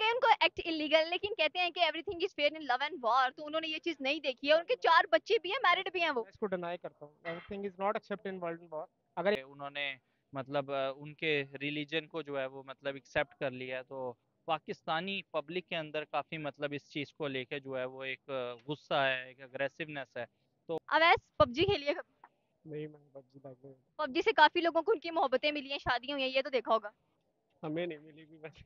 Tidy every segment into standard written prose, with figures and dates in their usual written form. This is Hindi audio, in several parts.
कहीं उनको एक्ट इलीगल, लेकिन कहते हैं कि everything is fair in love and war, तो उन्होंने ये चीज नहीं देखी है। उनके 4 बच्चे भी हैं, मैरिड भी हैं वो। मैं इसको डिनाई करता हूँ। Everything is not accept in world war. अगर उन्होंने मतलब उनके रिलीजन को जो है वो मतलब एक्सेप्ट कर लिया है, तो पाकिस्तानी पब्लिक के अंदर काफी मतलब इस चीज को लेके जो है वो एक गुस्सा है, एक अग्रेसिवनेस है। तो अवैस पबजी खेलिए कभी? नहीं, मैं पबजी लाइक नहीं। पबजी से काफी लोगों को उनकी मोहब्बतें मिली हैं, शादी हुई हैं, ये तो देखा होगा। हमें नहीं मिली भी वैसे।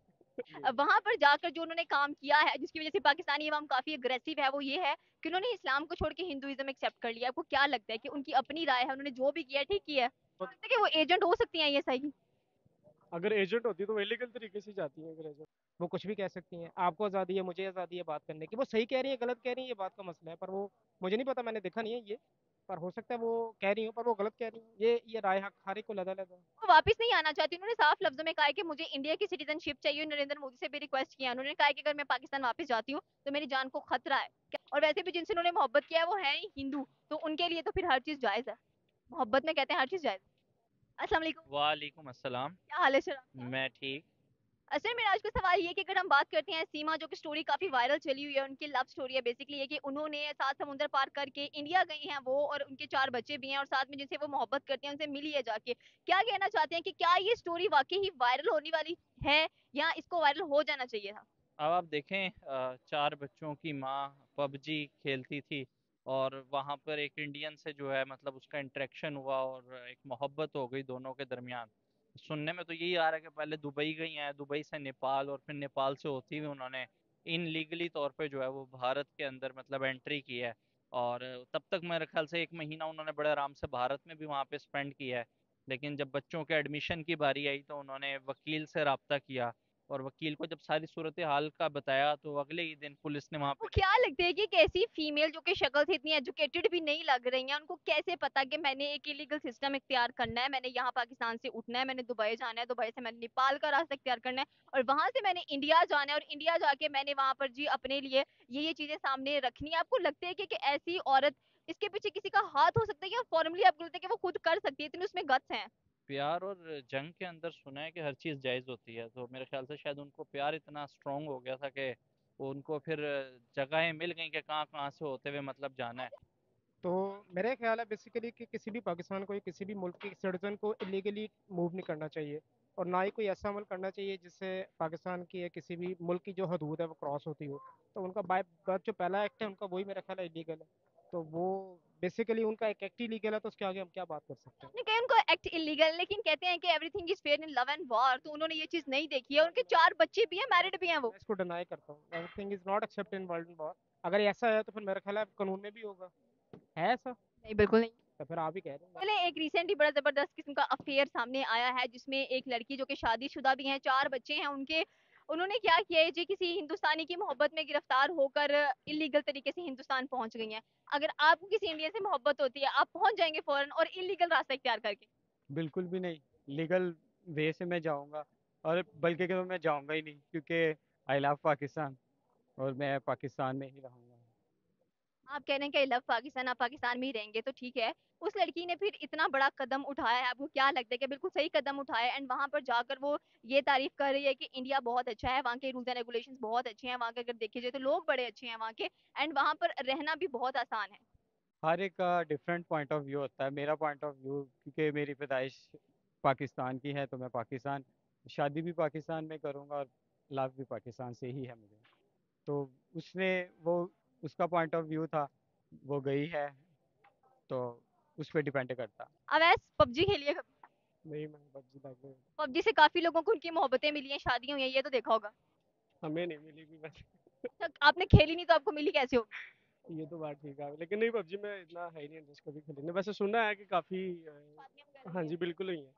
वहां पर जाकर जो उन्होंने काम किया है, जिसकी वजह से पाकिस्तानी अवाम काफी अग्रेसिव है, वो ये है कि उन्होंने इस्लाम को छोड़ के हिंदुइज्म एक्सेप्ट कर लिया। आपको क्या लगता है कि उनकी अपनी राय है, उन्होंने जो भी किया ठीक किया है? लगता है कि वो एजेंट हो सकती हैं ये सही? अगर एजेंट होती तो वो इलीगल तरीके से जाती है। अगर एजेंट, वो कुछ भी कह सकती हैं। आपको आज़ादी है, मुझे आज़ादी है बात करने की। वो सही कह रही है गलत कह रही है, ये बात का मसला है। पर वो, मुझे नहीं पता, मैंने देखा नहीं है ये। पर हो सकता है वो कह रही हो पर वो गलत कह रही है। ये राय हक हर एक को लगा लगा। वो वापस नहीं आना चाहती। उन्होंने साफ लफ्जों में कहा है कि मुझे इंडिया की सिटीजनशिप चाहिए। नरेंद्र मोदी से भी रिक्वेस्ट किया उन्होंने, कहा है कि अगर मैं पाकिस्तान वापस जाती हूँ तो मेरी जान को खतरा है। और वैसे भी जिनसे उन्होंने मोहब्बत किया है वो है ही हिंदू, तो उनके लिए तो फिर हर चीज जायज है। मोहब्बत में कहते हैं हर चीज जायज है। अस्सलाम वालेकुम। वालेकुम अस्सलाम। क्या हाल है सर आपका? मैं ठीक। असल मेरा आज का सवाल ये है कि अगर हम बात करते हैं सीमा, जो कि स्टोरी काफी वायरल चली हुई है, उनकी लव स्टोरी है बेसिकली ये कि उन्होंने 7 समुंदर पार करके इंडिया गई हैं वो, और उनके 4 बच्चे भी हैं, और साथ में जिनसे वो मोहब्बत करते हैं उनसे मिली है जाके। क्या कहना चाहते हैं कि क्या ये स्टोरी वाकई ही वायरल होने वाली है, या इसको वायरल हो जाना चाहिए था? अब आप देखें, 4 बच्चों की माँ पबजी खेलती थी, और वहां पर एक इंडियन से जो है मतलब उसका इंटरेक्शन हुआ और एक मोहब्बत हो गई दोनों के दरमियान। सुनने में तो यही आ रहा है कि पहले दुबई गई हैं, दुबई से नेपाल, और फिर नेपाल से होती हुई उन्होंने इन लीगली तौर पे जो है वो भारत के अंदर मतलब एंट्री की है। और तब तक मेरे ख्याल से 1 महीना उन्होंने बड़े आराम से भारत में भी वहाँ पे स्पेंड किया है। लेकिन जब बच्चों के एडमिशन की बारी आई तो उन्होंने वकील से रब्ता किया, और वकील को जब सारी सूरत हाल का बताया तो अगले ही दिन पुलिस ने वहां वो पे क्या लगता है कि एक ऐसी फीमेल जो कि शक्ल से इतनी एजुकेटेड भी नहीं लग रही है, उनको कैसे पता कि मैंने एक इलीगल सिस्टम इख्तियार करना है, मैंने यहाँ पाकिस्तान से उठना है, मैंने दुबई जाना है, दुबई से मैंने नेपाल का रास्ता इख्तियार करना है, और वहां से मैंने इंडिया जाना है, और इंडिया जाके मैंने वहां पर जी अपने लिए ये चीजें सामने रखनी है। आपको लगता है कि ऐसी औरत, इसके पीछे किसी का हाथ हो सकता है, या फॉर्मली आपको लगता है कि वो खुद कर सकती है, इतनी उसमें गट्स हैं? प्यार और जंग के अंदर सुना है कि हर चीज जायज होती है, तो मेरे ख्याल से शायद उनको प्यार इतना स्ट्रांग हो गया था कि वो उनको फिर जगहें मिल गई कि कहाँ कहाँ से होते हुए मतलब जाना है। तो मेरा ख्याल है बेसिकली कि किसी भी पाकिस्तान को या किसी भी मुल्क के सिटीजन को इलीगली मूव नहीं करना चाहिए। और ना ही कोई ऐसा अमल करना चाहिए जिससे पाकिस्तान की या किसी भी मुल्क की जो हदूद है वो क्रॉस होती हो। तो उनका बाय बर्थ जो पहला एक्ट है उनका, वही मेरा ख्याल है इलीगल है। तो वो बेसिकली उनका एक एक्ट ही लीगल है, तो उसके आगे हम क्या बात कर सकते हैं। आपने कहा उनको एक्ट इलीगल, लेकिन कहते हैं कि everything is fair in love and war, तो उन्होंने ये चीज नहीं देखी है। उनके मैं 4 बच्चे भी हैं, मैरिड भी हैं वो। मैं इसको डिनाई करता हूँ। Everything is not accept in world war. अगर ऐसा है तो फिर मेरा ख्याल है कानून में भी होगा। है ऐसा? नहीं, बिल्कुल नहीं। तो फिर आप ही कह रहे हैं। पहले एक रिसेंटली बड़ा जबरदस्त किस्म का अफेयर सामने आया है, जिसमें एक लड़की जो कि शादीशुदा भी है, 4 बच्चे हैं उनके, उन्होंने क्या किया है जी, किसी हिंदुस्तानी की मोहब्बत में गिरफ्तार होकर इलीगल तरीके से हिंदुस्तान पहुंच गई हैं। अगर आपको किसी इंडियन से मोहब्बत होती है, आप पहुंच जाएंगे फौरन और इलीगल रास्ता इख्तियार करके? बिल्कुल भी नहीं। लीगल वे से मैं जाऊंगा, और बल्कि कि मैं जाऊंगा ही नहीं, क्योंकि आई लव पाकिस्तान और मैं पाकिस्तान में ही रहूंगा। आप कह रहे हैं कि आई लव पाकिस्तान, आप पाकिस्तान में ही रहेंगे, तो ठीक है। उस लड़की ने फिर इतना बड़ा कदम उठाया है, आपको क्या लगता है कि बिल्कुल सही कदम उठाया है, एंड वहां पर जाकर वो ये तारीफ कर रही है कि इंडिया बहुत अच्छा है, वहाँ के रूल्स एंड रेगुलेशंस बहुत अच्छे हैं, वहाँ के अगर देखे जाए तो लोग बड़े अच्छे हैं वहाँ के, एंड वहां पर रहना भी बहुत आसान है? हर एक का डिफरेंट पॉइंट ऑफ व्यू होता है। मेरा पॉइंट ऑफ व्यू, क्योंकि मेरी पैदाइश पाकिस्तान की है, तो मैं पाकिस्तान, शादी भी पाकिस्तान में करूंगा, और लव भी पाकिस्तान से ही है मुझे। तो उसने वो, उसका पॉइंट ऑफ व्यू था, वो गई है, तो उस पर डिपेंड करता। अवैस पबजी खेलिए कभी? नहीं, मैं पबजी लाइक नहीं। पबजी से काफी लोगों को उनकी मोहब्बतें मिली हैं, शादी हुई हैं, ये तो देखा होगा। हमें नहीं मिली भी वैसे। अच्छा, आपने खेली नहीं तो आपको मिली कैसे होगी? ये तो बात ठीक है, लेकिन नहीं, पबजी में इतना है ही नहीं इंटरेस्ट कभी खेलने। वैसे सुना है कि काफी शादियां वगैरह हाँ हुई हैं। जी, बिल्कुल ही है।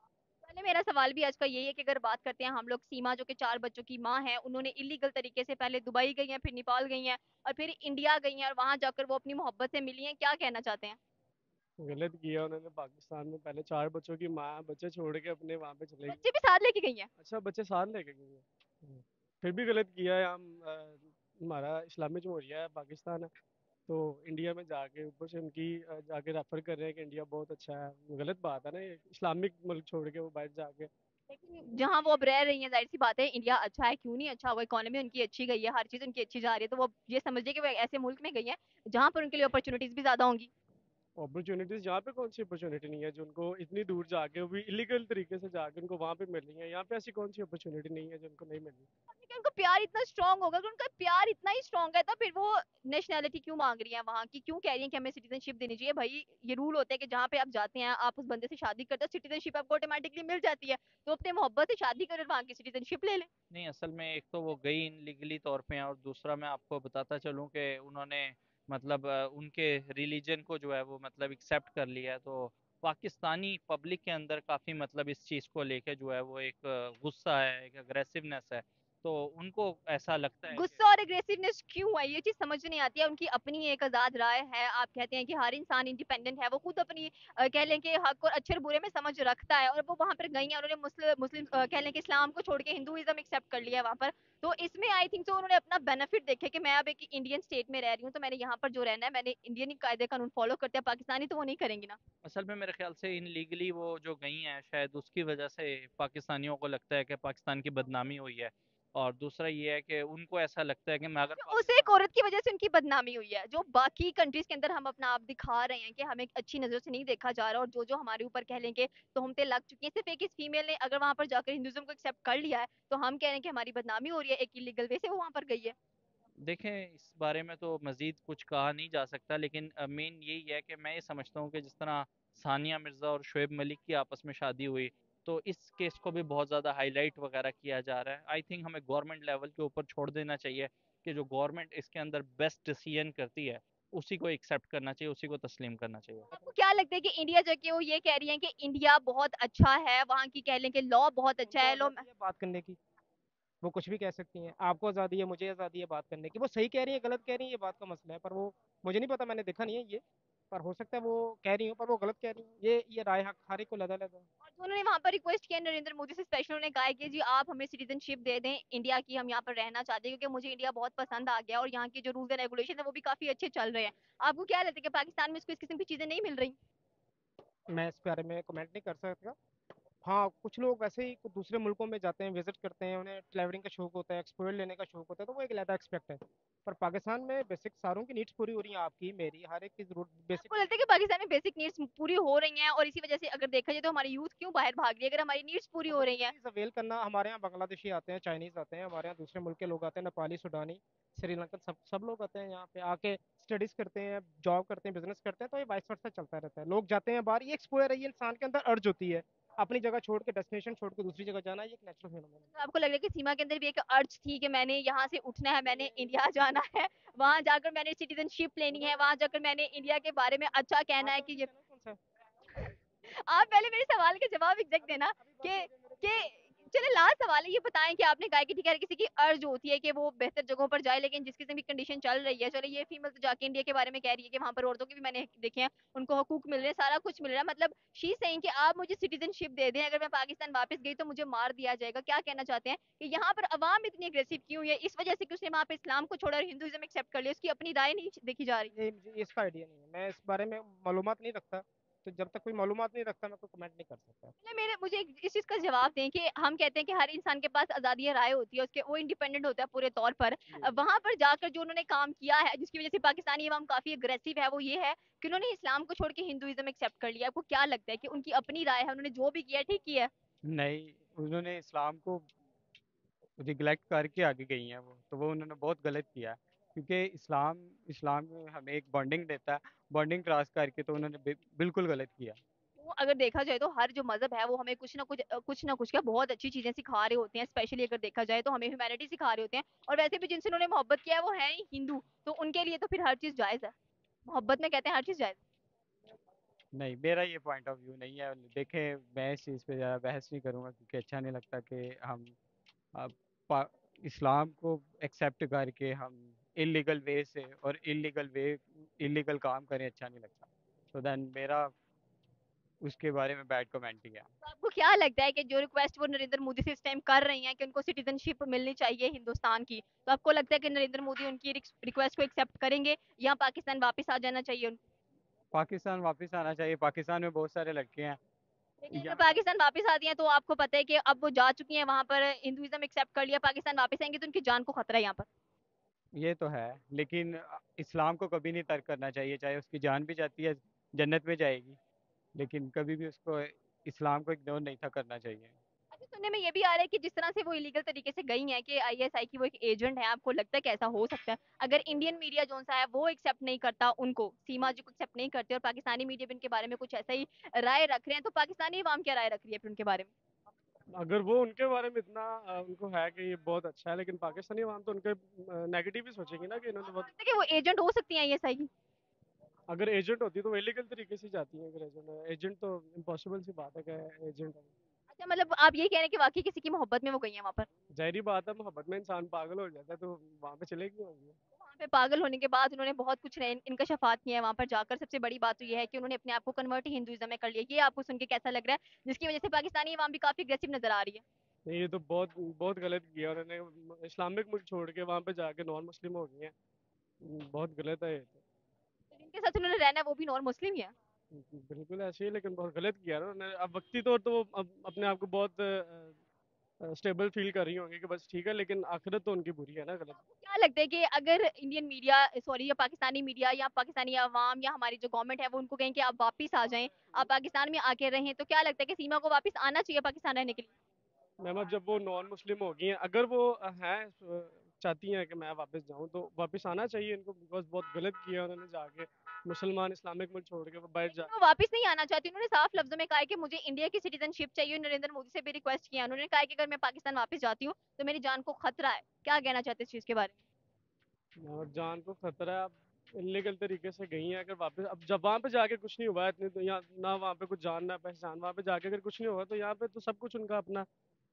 पहले मेरा सवाल भी आज का यही है कि अगर बात करते हैं हम लोग, सीमा जो कि 4 बच्चों की माँ है, उन्होंने इलीगल तरीके से पहले दुबई गई हैं, फिर नेपाल गई हैं, और फिर इंडिया गई हैं, और वहां जाकर वो अपनी मोहब्बत से मिली हैं, क्या कहना चाहते हैं? गलत किया उन्होंने। पाकिस्तान में पहले 4 बच्चों की माँ बच्चे छोड़ के अपने वहाँ पे चले गई। बच्चे भी साथ लेके गई हैं? अच्छा, बच्चे साथ लेके गई है। फिर भी गलत किया है। हमारा इस्लामी जमहूरिया है, पाकिस्तान है। तो इंडिया में जाके ऊपर से उनकी जाके रेफर कर रहे हैं कि इंडिया बहुत अच्छा है। गलत बात है ना, ये इस्लामिक मुल्क छोड़ के वो बाहर जाके। लेकिन जहाँ वो अब रह रही हैं, ज़ाहिर सी बात है इंडिया अच्छा है, क्यों नहीं अच्छा होगा, इकोनॉमी उनकी अच्छी गई है, हर चीज़ उनकी अच्छी जा रही है, तो वो ये समझिए कि वो ऐसे मुल्क में गई हैं जहाँ पर उनके लिए अपॉर्चुनिटीज़ भी ज़्यादा होंगी। अपॉर्चुनिटीज यहाँ पे कौन सी अपॉर्चुनिटी नहीं है जो उनको इतनी दूर जाके वो भी इलीगल तरीके से जाके उनको वहाँ पे मिल रही है। यहाँ पे ऐसी कौन सी अपॉर्चुनिटी नहीं है जो उनको नहीं मिल रही। कि उनको प्यार इतना स्ट्रांग होगा, अगर उनका प्यार इतना ही स्ट्रांग है तो फिर वो नेशनैलिटी क्यों मांग रही है वहाँ की, क्यों कह रही है कि हमें सिटीजनशिप देनी चाहिए? भाई ये रूल होता है कि जहाँ पे आप जाते हैं, आप उस बंदे से शादी करते हो, सिटीजनशिप आपको ऑटोमेटिकली मिल जाती है, तो अपने मोहब्बत से शादी करें, वहाँ की सिटीजनशिप ले लें। नहीं, असल में एक तो वो गई इन लीगली तौर पे हैं, और दूसरा मैं आपको बताता चलूं कि उन्होंने मतलब उनके रिलीजन को जो है वो मतलब एक्सेप्ट कर लिया है। तो पाकिस्तानी पब्लिक के अंदर काफ़ी मतलब इस चीज़ को लेके जो है वो एक गुस्सा है, एक अग्रेसिवनेस है। तो उनको ऐसा लगता है कि गुस्सा और एग्रेसिवनेस क्यों है, ये चीज समझ नहीं आती है। उनकी अपनी एक आजाद राय है, आप कहते हैं कि हर इंसान इंडिपेंडेंट है, वो खुद अपनी कह लें कि हक और अच्छे और बुरे में समझ रखता है, और वो वहां पर गई हैं, उन्होंने मुस्लिम मुस्लिम कह लें कि इस्लाम को छोड़ के हिंदुइज्म एक्सेप्ट कर लिया है वहां पर। तो इसमें आई थिंक तो उन्होंने अपना बेनिफिट देखे कि मैं अब एक इंडियन स्टेट में रह रही हूँ, तो मैंने यहाँ पर जो रहना है, मैंने इंडियन कायदे कानून फॉलो करते हैं, पाकिस्तानी तो वो नहीं करेंगी ना। असल में मेरे ख्याल से इन लीगली वो जो गई हैं शायद उसकी वजह से पाकिस्तानियों को लगता है कि पाकिस्तान की बदनामी हुई है। और दूसरा ये है कि उनको ऐसा लगता है कि मैं अगर उस एक पाकिस्तान। औरत की वजह से उनकी बदनामी हुई है, जो बाकी कंट्रीज के अंदर हम अपना आप दिखा रहे हैं कि हमें एक अच्छी नजर से नहीं देखा जा रहा, और जो जो हमारे ऊपर कह लेंगे तो हमते लग चुकी हैं, सिर्फ एक इस फीमेल ने अगर वहां पर जाकर हिंदुज्म को एक्सेप्ट कर लिया है, तो हम कह रहे हैं कि हमारी बदनामी हो रही है, एक इलीगल वे से वो वहां पर गई है। देखें, इस बारे में तो मज़ीद कुछ कहा नहीं जा सकता, लेकिन मेन यही है कि मैं ये समझता हूँ कि जिस तरह सानिया मिर्ज़ा और शुएब मलिक की आपस में शादी हुई, तो इस केस को भी बहुत ज़्यादा हाईलाइट वगैरह किया जा रहा है। आई थिंक हमें गवर्नमेंट लेवल के ऊपर छोड़ देना चाहिए कि जो गवर्नमेंट इसके अंदर बेस्ट डिसीजन करती है उसी को एक्सेप्ट करना चाहिए, उसी को तस्लीम करना चाहिए। आपको क्या लगता है कि इंडिया जो कि वो ये कह रही है कि इंडिया बहुत अच्छा है, वहाँ की कह लें कि लॉ बहुत अच्छा उनको है, लॉ। आज़ादी है बात करने की, वो कुछ भी कह सकती हैं। आपको आज़ादी है, मुझे आज़ादी है बात करने की। वो सही कह रही है गलत कह रही है ये बात का मसला है, पर वो मुझे नहीं पता, मैंने देखा नहीं है ये। पर हो सकता है वो कह रही हो पर वो गलत कह रही है। ये राय हक हर एक को लगा लगा। और जो उन्होंने वहां पर रिक्वेस्ट किया नरेंद्र मोदी से, स्पेशल उन्होंने कहा है कि जी आप हमें सिटीजनशिप दे दें इंडिया की, हम यहाँ पर रहना चाहते हैं, क्योंकि मुझे इंडिया बहुत पसंद आ गया और यहाँ के जो रूल्स एंड रेगुलेशन है वो भी काफी अच्छे चल रहे हैं। आपको क्या लगता है कि पाकिस्तान में इसको इस किस्म की चीजें नहीं मिल रही? मैं इस बारे में कमेंट नहीं कर सकता। हाँ, कुछ लोग वैसे ही कुछ दूसरे मुल्कों में जाते हैं, विजिट करते हैं, उन्हें ट्रैवलिंग का शौक होता है, एक्सप्लोर लेने का शौक होता है, तो वो एक अलग एक्सपेक्ट है। पर पाकिस्तान में बेसिक सारों की नीड्स पूरी हो रही हैं, आपकी मेरी हर एक की जरूरत बेसिक। आपको लगता है कि पाकिस्तान में बेसिक नीड्स पूरी हो रही हैं, और इसी वजह से अगर देखा जाए तो हमारी यूथ क्यों बाहर भाग रही है, अगर हमारी नीड्स पूरी हो रही हैं? अपॉर्चुनिटीज अवेल करना। हमारे यहाँ बांग्लादेशी आते हैं, चाइनीज आते हैं, हमारे यहाँ दूसरे मुल्क के लोग आते हैं, नेपाली, सुडानी, श्रीलंकन, सब सब लोग आते हैं यहाँ पे आके स्टडीज करते हैं, जॉब करते हैं, बिजनेस करते हैं। तो ये वाइस वर्सा चलता रहता है, लोग जाते हैं बाहर। ये एक्सपोजर है, ये इंसान के अंदर अर्ज होती है अपनी जगह छोड़ के, डेस्टिनेशन छोड़ के दूसरी जगह जाना। ये एक नेचुरल फिनोमेना है। तो आपको लग रहा है कि सीमा के अंदर भी एक अर्ज थी कि मैंने यहाँ से उठना है, मैंने इंडिया जाना है, वहां जाकर मैंने सिटीजनशिप लेनी है, वहां जाकर मैंने इंडिया के बारे में अच्छा कहना है आपका कि ये। चैनल कौन सा है? आप पहले मेरे सवाल के जवाब एग्जैक्ट देना अभी बात कि कर रहे हैं मेरे कि को। चले लास्ट सवाल है, ये बताएं कि आपने कहा कि ठीक है हर किसी की अर्ज होती है कि वो बेहतर जगहों पर जाए, लेकिन जिस किस्म की कंडीशन चल रही है, चले ये फीमेल तो जाके इंडिया के बारे में कह रही है कि वहां पर औरतों के भी मैंने देखे हैं, उनको हकूक मिल रहे हैं, सारा कुछ मिल रहा है, मतलब शी सेइंग कि आप मुझे सिटीजनशिप दे दें, अगर मैं पाकिस्तान वापस गई तो मुझे मार दिया जाएगा। क्या कहना चाहते हैं कि यहाँ पर अवाम इतनी अग्रेसिव क्यों है? इस वजह से कि उसने वहां पर इस्लाम को छोड़ा और हिंदुइज्म एक्सेप्ट कर लिया, उसकी अपनी राय नहीं देखी जा रही? ये मुझे इसका आइडिया नहीं है, मैं इस बारे में मालूमात नहीं रखता। तो जब तक कोई मालूमात नहीं रखता मैं कोई कमेंट नहीं कर सकता। मेरे मुझे इस चीज का जवाब दें कि हम कहते हैं कि हर इंसान के पास आजादी राय होती है, उसके वो इंडिपेंडेंट होता है पूरे तौर पर। वहां पर जाकर जो उन्होंने काम किया है, जिसकी वजह से पाकिस्तानी अवाम काफी अग्रेसिव है, वो ये है कि उन्होंने इस्लाम को छोड़ के हिंदुइज्म एक्सेप्ट कर लिया। आपको क्या लगता है कि उनकी अपनी राय है, उन्होंने जो भी किया है ठीक किया है? नहीं, उन्होंने इस्लाम को रिगलेक्ट करके आगे गई हैं वो, तो वो उन्होंने बहुत गलत किया है। क्योंकि इस्लाम इस्लाम हमें एक बॉन्डिंग देता है, बॉन्डिंग क्रॉस करके तो उन्होंने बिल्कुल गलत किया। वो अगर देखा जाए तो हर जो मजहब है वो हमें कुछ ना कुछ क्या बहुत अच्छी चीजें सिखा रहे होते हैं, स्पेशली अगर देखा जाए तो हमें ह्यूमैनिटी सिखा रहे होते हैं। और वैसे भी जिनसे उन्होंने मोहब्बत किया है वो है ही हिंदू, तो उनके लिए तो फिर हर चीज जायज है, मोहब्बत में कहते हैं हर चीज जायज नहीं, मेरा ये पॉइंट ऑफ व्यू नहीं है। देखें, मैं इस चीज़ पे ज़्यादा बहस नहीं करूँगा क्योंकि अच्छा नहीं लगता कि हम अ, पा- इस्लाम को एक्सेप्ट करके हम इलीगल वे से और इलीगल काम करें, अच्छा नहीं लगता। तो देन मेरा उसके बारे में बैड कमेंटिंग है। है। आपको क्या लगता है कि जो रिक्वेस्ट वो नरेंद्र मोदी से इस टाइम कर रही हैं कि उनको सिटीजनशिप मिलनी चाहिए हिंदुस्तान की, तो आपको लगता है कि नरेंद्र मोदी उनकी रिक्वेस्ट को एक्सेप्ट करेंगे या पाकिस्तान वापस आ जाना चाहिए उनको? पाकिस्तान वापस आना चाहिए। पाकिस्तान में बहुत सारे लड़के हैं। लेकिन अगर या पाकिस्तान वापस आती हैं तो आपको पता है कि अब वो जा चुकी हैं वहां पर, हिंदुइज्म एक्सेप्ट कर लिया, पाकिस्तान वापस आएंगे तो उनकी जान को खतरा है यहाँ पर। ये तो है, लेकिन इस्लाम को कभी नहीं तर्क करना चाहिए, चाहे उसकी जान भी जाती है, जन्नत में जाएगी, लेकिन कभी भी उसको इस्लाम को इग्नोर नहीं था करना चाहिए। अच्छा, सुनने में ये भी आ रहा है कि जिस तरह से वो इलीगल तरीके से गई हैं कि आईएसआई की वो एक एजेंट है, आपको लगता है कि ऐसा हो सकता है अगर इंडियन मीडिया जो सा है वो एक्सेप्ट नहीं करता उनको, सीमा जी को एक्सेप्ट नहीं करते और पाकिस्तानी मीडिया भी उनके बारे में कुछ ऐसा ही राय रख रहे हैं, तो पाकिस्तानी अवाम क्या राय रख रही है फिर उनके बारे में? अगर वो उनके बारे में इतना उनको है कि ये बहुत अच्छा है, लेकिन पाकिस्तानी अवाम तो उनके नेगेटिव ही सोचेंगे ना कि इन्होंने आपको बहुत। लगता है कि वो एजेंट हो सकती हैं आईएसआई की? अगर एजेंट होती तो वो इलीगल तरीके से जाती है। अगर एजेंट एजेंट तो इम्पॉसिबल सी बात है कि एजेंट है। अच्छा, मतलब आप ये कह रहे हैं कि वाकई किसी की मोहब्बत में वो गई हैं वहां पर? जाहिर बात है, मोहब्बत में इंसान पागल हो जाता है, तो वहाँ पे चलेगी होंगी। वहाँ पे पागल होने के बाद उन्होंने बहुत कुछ इनकशाफात किए हैं वहां पर जाकर। सबसे बड़ी बात तो ये है कि उन्होंने अपने आप को कन्वर्ट ही हिंदुइज्म में कर लिया। ये आपको सुन के कैसा लग रहा है, जिसकी वजह से पाकिस्तानी अवाम भी काफी अग्रेसिव नजर आ रही है? नहीं, ये तो बहुत बहुत गलत किया उन्होंने, इस्लामिक मुल्क छोड़ के वहाँ पे जाके नॉन मुस्लिम हो गई हैं। बहुत गलत है ये तो। तो जिनके साथ उन्होंने रहना है वो भी नॉन मुस्लिम ही है। बिल्कुल ऐसे ही, लेकिन बहुत गलत किया ना उन्होंने। अब वक्ती तौर तो वो अब अपने आप को बहुत स्टेबल फील कर रही होंगी कि बस ठीक है, लेकिन आखिरत तो उनकी बुरी है ना, गलत। आपको क्या लगता है कि अगर इंडियन मीडिया, सॉरी, या पाकिस्तानी मीडिया या पाकिस्तानी अवाम या हमारी जो गवर्नमेंट है वो उनको कहें कि आप वापस आ जाएं, आप पाकिस्तान में आके रहें, तो क्या लगता है कि सीमा को वापस आना चाहिए पाकिस्तान रहने के लिए? मैम अब जब वो नॉन मुस्लिम हो गई हैं, अगर वो चाहती हैं कि मैं वापस जाऊं, तो वापस आना चाहिए इनको, बिकॉज बहुत गलत किया उन्होंने जाके मुसलमान इस्लामिक मुल्क छोड़ के वो बैठ जा। लेकिन वो वापस नहीं आना चाहती। उन्होंने साफ लफ्जों में कहा है कि मुझे इंडिया की सिटीजनशिप चाहिए। नरेंद्र मोदी से भी रिक्वेस्ट किया उन्होंने, कहा है कि अगर मैं पाकिस्तान वापस जाती हूँ तो मेरी जान को खतरा है। क्या कहना चाहते हैं इस चीज के बारे और जान को खतरा है, अब इलीगल तरीके से गई हैं, अगर वापस अब जब वहाँ पे जाके कुछ नहीं हुआ है इतने, तो यहाँ ना वहाँ पे कुछ जान ना पहचान, वहाँ पे जाके अगर कुछ नहीं हुआ तो यहाँ पे तो सब कुछ उनका अपना,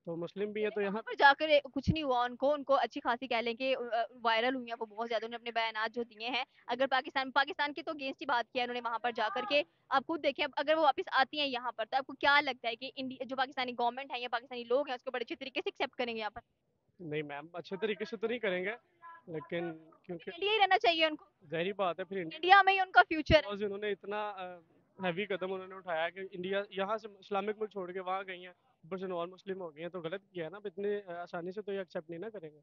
तो मुस्लिम भी है में? तो वहां यहाँ। पर जाकर कुछ नहीं हुआ उनको, उनको अच्छी खासी कह लें कि वायरल हुई है वो बहुत ज्यादा, उन्होंने अपने बयान जो दिए हैं। अगर पाकिस्तान की तो अगेंस्ट ही बात किया उन्होंने वहां पर जाकर के। आप खुद देखें, अब अगर वो वापस आती हैं यहाँ पर तो आपको क्या लगता है कि इंडिया जो पाकिस्तानी गवर्नमेंट है या पाकिस्तानी लोग हैं उसको बड़े अच्छे तरीके से एक्सेप्ट करेंगे यहाँ पर? नहीं मैम, अच्छे तरीके से तो नहीं करेंगे, लेकिन क्योंकि इंडिया ही रहना चाहिए उनको। जाहिर बात है फिर इंडिया, इंडिया में ही उनका फ्यूचर है। बिकॉज इन्होंने इतना हैवी कदम उन्होंने उठाया कि इंडिया यहाँ से इस्लामिक मुल्क छोड़ के वहाँ गई हैं, ऊपर से नॉन मुस्लिम हो गई हैं, तो गलत किया है ना। अब इतनी आसानी से तो ये एक्सेप्ट नहीं ना करेंगे।